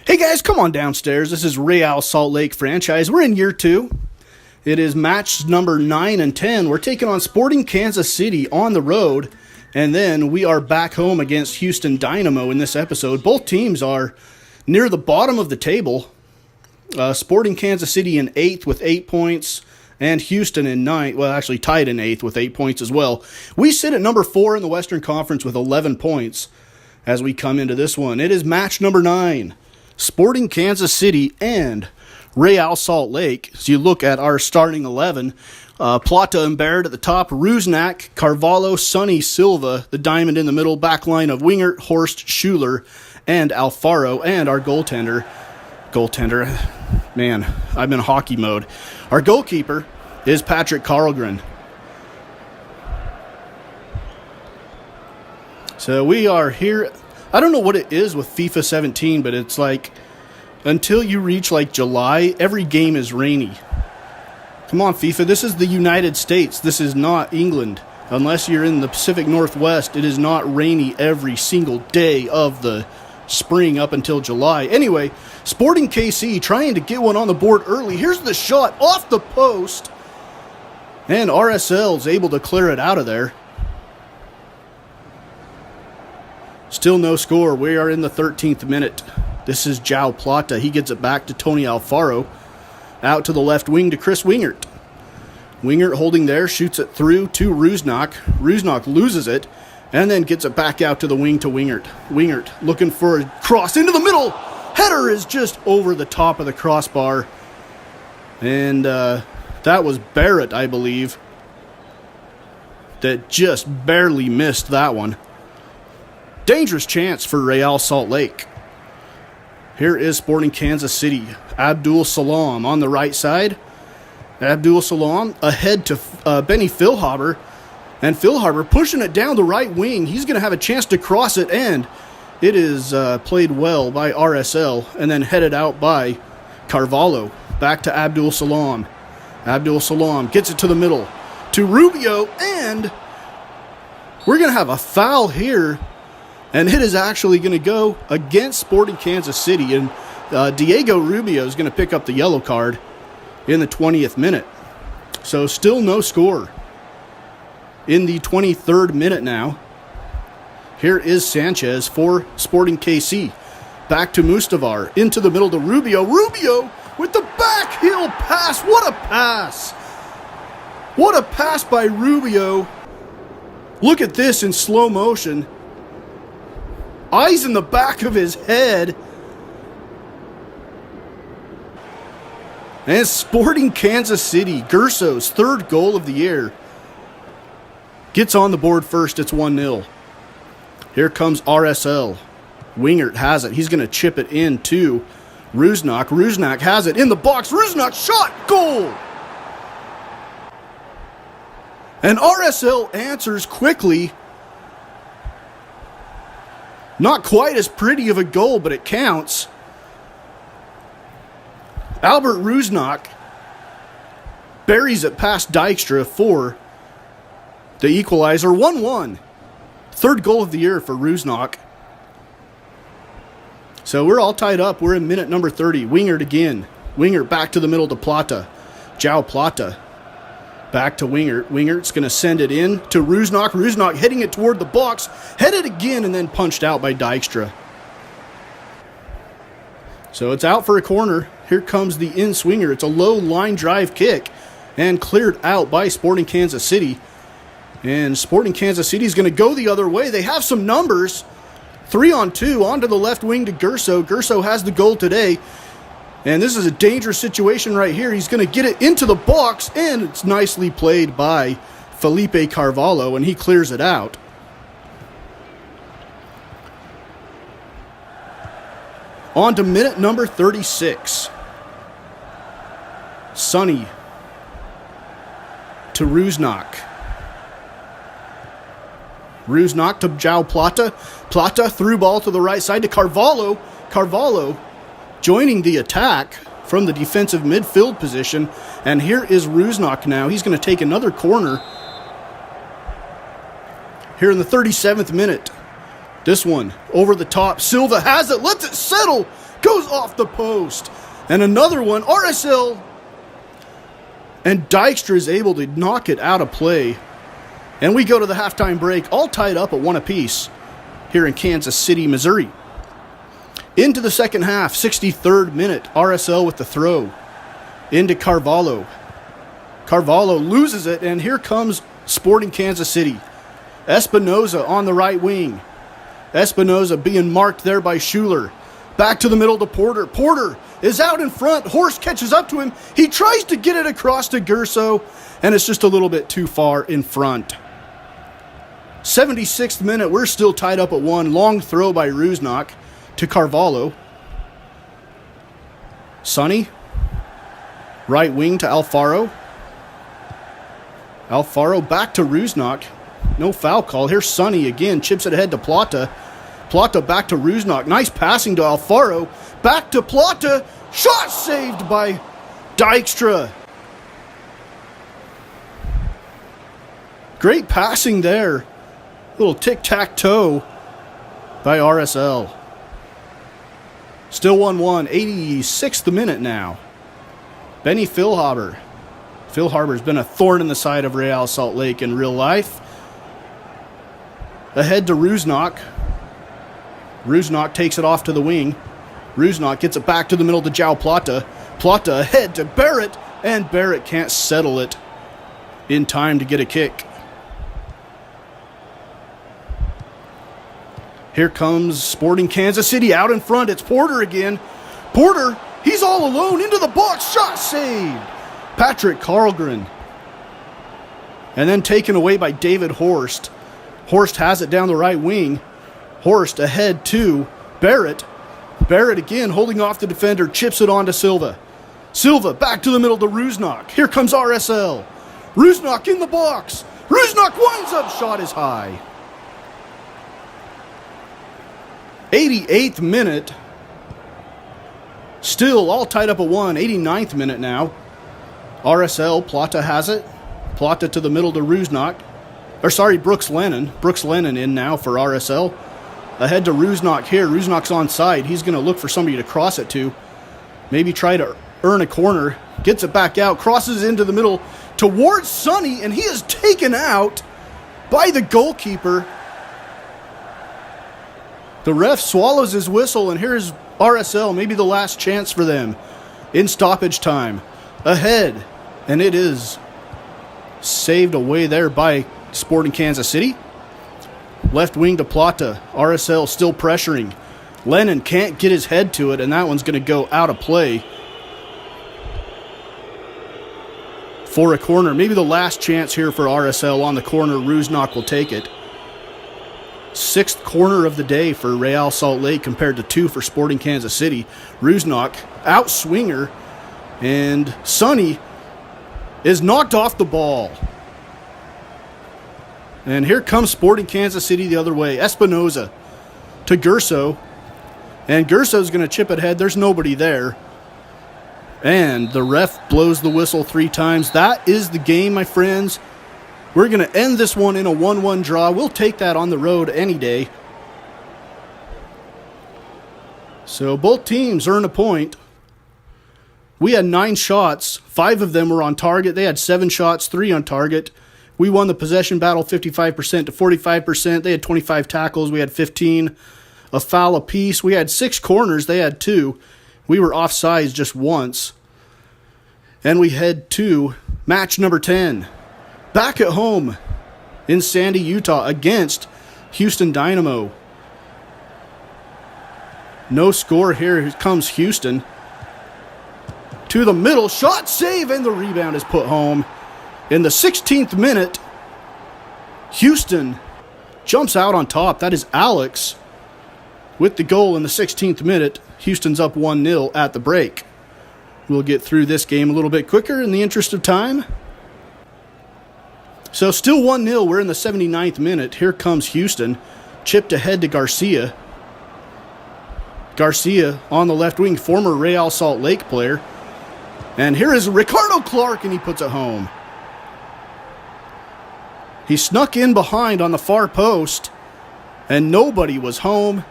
Hey guys, come on downstairs. This is Real Salt Lake franchise. We're in year 2. It is match number 9 and 10. We're taking on Sporting Kansas City on the road. And then we are back home against Houston Dynamo in this episode. Both teams are near the bottom of the table. Sporting Kansas City in 8th with 8 points. And Houston in 9th. Well, actually tied in 8th with 8 points as well. We sit at number 4 in the Western Conference with 11 points as we come into this one. It is match number 9. Sporting Kansas City and Real Salt Lake. As you look at our starting 11, Plata and Baird at the top, Rusnak, Carvalho, Sonny, Silva, the diamond in the middle, back line of Wingert, Horst, Schuler, and Alfaro, and our goaltender, man, I'm in hockey mode. Our goalkeeper is Patrick Karlgren. So we are here. I don't know what it is with FIFA 17, but it's like until you reach like July, every game is rainy. Come on, FIFA. This is the United States. This is not England. Unless you're in the Pacific Northwest, it is not rainy every single day of the spring up until July. Anyway, Sporting KC trying to get one on the board early. Here's the shot off the post. And RSL is able to clear it out of there. Still no score. We are in the 13th minute. This is João Plata. He gets it back to Tony Alfaro. Out to the left wing to Chris Wingert. Wingert holding there, shoots it through to Rusnak. Rusnak loses it, and then gets it back out to the wing to Wingert. Wingert looking for a cross into the middle. Header is just over the top of the crossbar. And that was Barrett, I believe, that just barely missed that one. Dangerous chance for Real Salt Lake. Here is Sporting Kansas City. Abdul Salam on the right side. Abdul Salam ahead to Benny Philhaber. And Philhaber pushing it down the right wing. He's going to have a chance to cross it, and it is played well by RSL and then headed out by Carvalho. Back to Abdul Salam. Abdul Salam gets it to the middle to Rubio, and we're going to have a foul here. And it is actually going to go against Sporting Kansas City. And Diego Rubio is going to pick up the yellow card in the 20th minute. So still no score. In the 23rd minute now, here is Sanchez for Sporting KC. Back to Mustavar. Into the middle to Rubio. Rubio with the back heel pass. What a pass. What a pass by Rubio. Look at this in slow motion. Eyes in the back of his head. And Sporting Kansas City, Gerso's third goal of the year, gets on the board first. It's 1-0. Here comes RSL. Wingert has it. He's going to chip it in to Rusnak. Rusnak has it in the box. Rusnak shot. Goal. And RSL answers quickly. Not quite as pretty of a goal, but it counts. Albert Rusnak buries it past Dijkstra for the equalizer. 1-1. Third goal of the year for Rusnak. So we're all tied up. We're in minute number 30. Wingert again. Wingert back to the middle to Plata. João Plata. Back to Wingert. Wingert's going to send it in to Rusnak. Rusnak heading it toward the box. Headed again and then punched out by Dijkstra. So it's out for a corner. Here comes the in-swinger. It's a low line drive kick and cleared out by Sporting Kansas City. And Sporting Kansas City is going to go the other way. They have some numbers. 3-on-2 onto the left wing to Gerso. Gerso has the goal today. And this is a dangerous situation right here. He's going to get it into the box, and it's nicely played by Felipe Carvalho, and he clears it out. On to minute number 36. Sonny to Rusnak. Rusnak to João Plata. Plata through ball to the right side to Carvalho. Carvalho joining the attack from the defensive midfield position. And here is Rusnak now. He's going to take another corner here in the 37th minute. This one over the top. Silva has it. Lets it settle. goes off the post. And another one, RSL. And Dykstra is able to knock it out of play. And we go to the halftime break, all tied up at 1 apiece here in Kansas City, Missouri. Into the second half, 63rd minute, RSL with the throw. Into Carvalho. Carvalho loses it, and here comes Sporting Kansas City. Espinoza on the right wing. Espinoza being marked there by Schuler. Back to the middle to Porter. Porter is out in front. Horst catches up to him. He tries to get it across to Gurso, and it's just a little bit too far in front. 76th minute, we're still tied up at 1. Long throw by Rusnak to Carvalho. Sonny. Right wing to Alfaro. Alfaro back to Rusnak. No foul call. Here's Sonny again. Chips it ahead to Plata. Plata back to Rusnak. Nice passing to Alfaro. Back to Plata. Shot saved by Dykstra. Great passing there. Little tic-tac-toe by RSL. Still 1-1. 86th minute now. Benny Philhaber. Philhaber's been a thorn in the side of Real Salt Lake in real life. Ahead to Rusnak. Rusnak takes it off to the wing. Rusnak gets it back to the middle to João Plata. Plata ahead to Barrett, and Barrett can't settle it in time to get a kick. Here comes Sporting Kansas City out in front. It's Porter again. Porter, he's all alone into the box. Shot saved. Patrick Karlgren. And then taken away by David Horst. Horst has it down the right wing. Horst ahead to Barrett. Barrett again holding off the defender. Chips it on to Silva. Silva back to the middle to Rusnak. Here comes RSL. Rusnak in the box. Rusnak winds up. Shot is high. 88th minute. Still all tied up at 1. 89th minute now. RSL, Plata has it. Plata to the middle to Rusnak. Brooks Lennon. Brooks Lennon in now for RSL. Ahead to Rusnak here. Rusnak's onside. He's going to look for somebody to cross it to. Maybe try to earn a corner. Gets it back out. Crosses into the middle towards Sonny, and he is taken out by the goalkeeper. The ref swallows his whistle, and here's RSL, maybe the last chance for them in stoppage time. Ahead, and it is saved away there by Sporting Kansas City. Left wing to Plata. RSL still pressuring. Lennon can't get his head to it, and that one's going to go out of play for a corner. Maybe the last chance here for RSL on the corner. Rusnak will take it. 6th corner of the day for Real Salt Lake compared to 2 for Sporting Kansas City. Rusnak, out swinger, and Sonny is knocked off the ball. And here comes Sporting Kansas City the other way. Espinoza to Gurso. And Gurso's going to chip it ahead. There's nobody there. And the ref blows the whistle 3 times. That is the game, my friends. We're going to end this one in a 1-1 draw. We'll take that on the road any day. So both teams earn a point. We had 9 shots. 5 of them were on target. They had 7 shots, 3 on target. We won the possession battle 55% to 45%. They had 25 tackles. We had 15. A foul apiece. We had 6 corners. They had 2. We were offsides just once. And we head to match number 10. Back at home in Sandy, Utah against Houston Dynamo. No score here. Here comes Houston. To the middle. Shot save, and the rebound is put home. In the 16th minute, Houston jumps out on top. That is Alex with the goal in the 16th minute. Houston's up 1-0 at the break. We'll get through this game a little bit quicker in the interest of time. So still 1-0. We're in the 79th minute. Here comes Houston. Chipped ahead to Garcia. Garcia on the left wing, former Real Salt Lake player. And here is Ricardo Clark, and he puts it home. He snuck in behind on the far post, and nobody was home.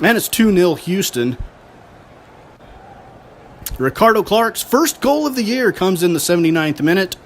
And it's 2-0 Houston. Ricardo Clark's first goal of the year comes in the 79th minute.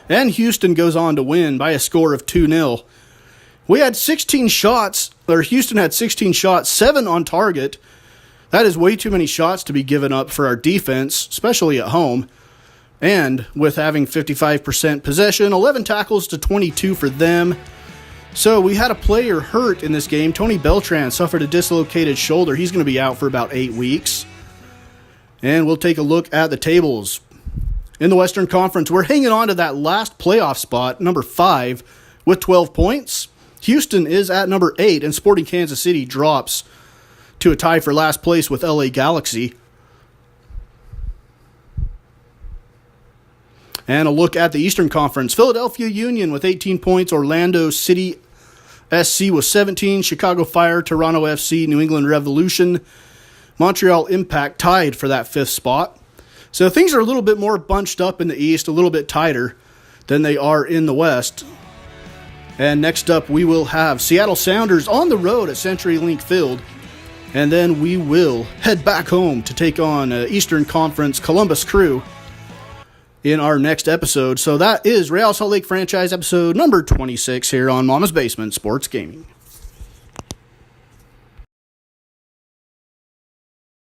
And Houston goes on to win by a score of 2-0. We had 16 shots, or Houston had 16 shots, 7 on target. That is way too many shots to be given up for our defense, especially at home. And with having 55% possession, 11 tackles to 22 for them. So we had a player hurt in this game. Tony Beltran suffered a dislocated shoulder. He's going to be out for about 8 weeks. And we'll take a look at the tables. In the Western Conference, we're hanging on to that last playoff spot, number 5, with 12 points. Houston is at number 8, and Sporting Kansas City drops to a tie for last place with LA Galaxy. And a look at the Eastern Conference. Philadelphia Union with 18 points, Orlando City SC with 17, Chicago Fire, Toronto FC, New England Revolution, Montreal Impact tied for that 5th spot. So things are a little bit more bunched up in the East, a little bit tighter than they are in the West. And next up, we will have Seattle Sounders on the road at CenturyLink Field. And then we will head back home to take on Eastern Conference Columbus Crew in our next episode. So that is Real Salt Lake Franchise episode number 26 here on Mama's Basement Sports Gaming.